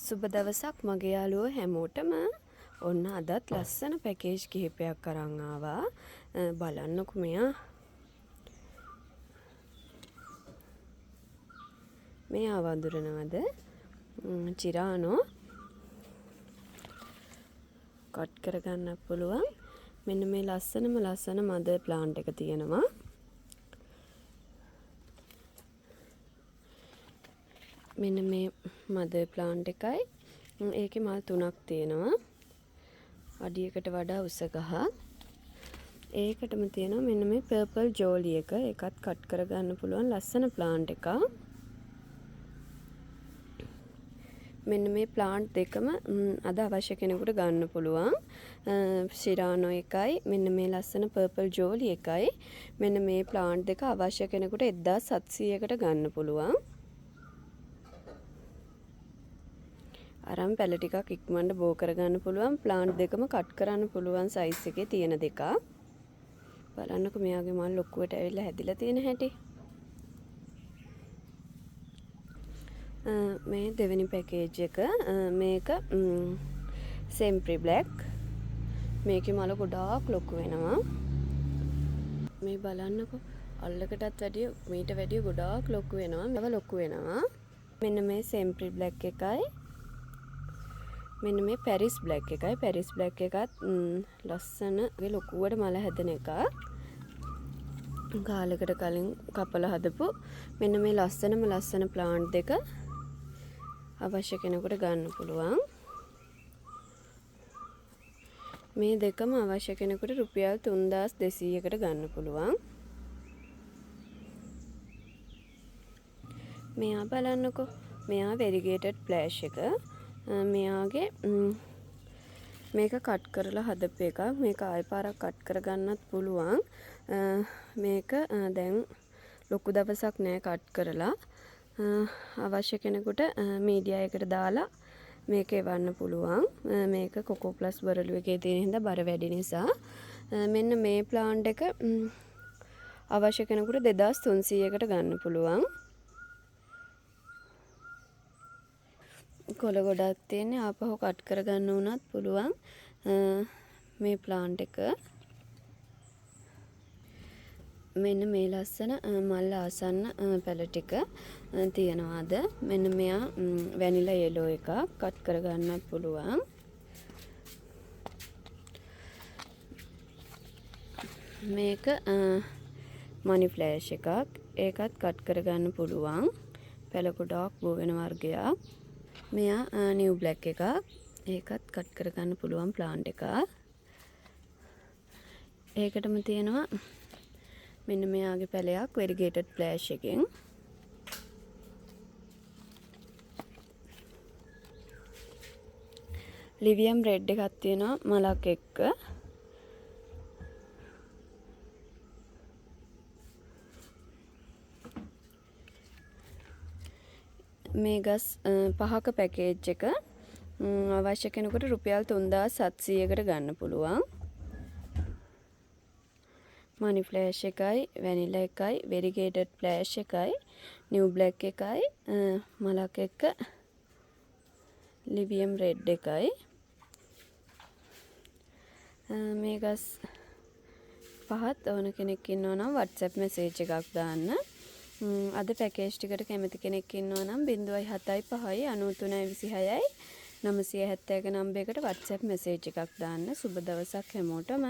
සුබ දවසක් මගේ යාළුවෝ හැමෝටම. ඔන්න අදත් ලස්සන පැකේජ් කිහිපයක් අරන් ආවා. බලන්නකො මෙයා. මෙයා වඳුරනවද? චිරානෝ කට් කරගන්න පුළුවන්. මෙන්න මේ ලස්සන මදර් ප්ලාන්ට් එක තියෙනවා. මෙන්න මේ මදර් ප්ලාන්ට් එකයි. ඒකේ මල් 3ක් තියෙනවා. අඩියකට වඩා උස ගහ. ඒකටම තියෙනවා මෙන්න මේ පර්පල් ජෝලි එක. ඒකත් කට් කරගන්න පුළුවන් ලස්සන ප්ලාන්ට් එකක්. මෙන්න මේ ප්ලාන්ට් දෙකම අද අවශ්‍ය කෙනෙකුට ගන්න පුළුවන්. ශිරානෝ එකයි මෙන්න මේ ලස්සන පර්පල් ජෝලි එකයි. මෙන්න මේ ප්ලාන්ට් දෙක අවශ්‍ය කෙනෙකුට 1700කට ගන්න පුළුවන්. අරන් පැල ටිකක් ඉක්මනට බෝ කරගන්න පුළුවන්. ප්ලාන්ට් දෙකම කට් කරන්න පුළුවන් සයිස් එකේ තියෙන දෙකක්. බලන්නකො මෙයාගේ මල් ලොකුවට ඇවිල්ලා හැදිලා තියෙන හැටි. මේ දෙවෙනි පැකේජ් එක. මේක සෙම්ප්‍රි බ්ලැක්. මේකේ මල ගොඩාක් ලොකු වෙනවා. මේ බලන්නකො අල්ලකටත් වැඩිය මීට වැඩිය ගොඩාක් ලොකු වෙනවා. මේව ලොකු වෙනවා. මෙන්න මේ සෙම්ප්‍රි බ්ලැක් එකයි. මෙන්න මේ පැරිස් බ්ලැක් එකයි. පැරිස් බ්ලැක් එකත් ලස්සන ලොකුවට මල හැදෙන එකක්. කාලයකට කලින් කපලා හදපු මෙන්න මේ ලස්සන ප්ලාන්ට් දෙක අවශ්‍ය කෙනෙකුට ගන්න පුළුවන්. මේ දෙකම අවශ්‍ය කෙනෙකුට රුපියල් 3200කට ගන්න පුළුවන්. මෙයා බලන්නකො. මෙයා වෙරිගේටඩ් ෆ්ලෑෂ් එක. මෙයාගේ මේක කට් කරලා හදපු එකක්. මේක ආයෙ පාරක් කට් කරගන්නත් පුළුවන්. මේක දැන් ලොකු දවසක් නෑ කට් කරලා. අවශ්‍ය කෙනෙකුට මීඩියා එකට දාලා මේක එවන්න පුළුවන්. මේක කොකෝ ප්ලස් බරලු එකේ තියෙන හින්දා බර වැඩි නිසා. මෙන්න මේ ප්ලාන්ට් එක අවශ්‍ය කෙනෙකුට 2300කට ගන්න පුළුවන්. කොළ ගොඩක් තියෙන්නේ ආපහු කට් කරගන්න උනත් පුළුවන්. මේ ප්ලාන්ට් එක මෙන්න මේ ලස්සන මල් ආසන්න පැල ටික තියනවාද. මෙන්න මෙයා වැනිලා යෙලෝ එකක් කට් කරගන්නත් පුළුවන්. මේක මනි ෆ්ලෑෂ් එකක්. ඒකත් කට් කරගන්න පුළුවන්. පැල ගොඩක් බෝ වෙන වර්ගයක්. මෙයා නිව් බ්ලැක් එකක්. ඒකත් කට් කරගන්න පුළුවන් ප්ලාන්ට් එකක්. ඒකටම තියෙනවා මෙන්න මෙයාගේ පැලයක් වෙරිගේටඩ් ෆ්ලෑෂ් එකෙන්. ලිවියම් රෙඩ් එකක් තියෙනවා මලක් එක්ක. මේ ගස් 5ක පැකේජ් එක අවශ්‍ය කෙනෙකුට රුපියල් 3700කට ගන්න පුළුවන්. මනි ෆ්ලෑෂ් එකයි වැනිලා එකයි වෙරිගේටඩ් ෆ්ලෑෂ් එකයි නිව් බ්ලැක් එකයි මලක් එක්ක ලිවියම් රෙඩ් එකයි. මේ ගස් 5ත් ඕන කෙනෙක් ඉන්නවා නම් WhatsApp මැසේජ් එකක් දාන්න. අද පැකේජ් ටිකට කැමති කෙනෙක් ඉන්නවා නම් 075 93 26 970 නම්බරයකට WhatsApp මැසේජ් එකක් දාන්න. සුබ දවසක් හැමෝටම.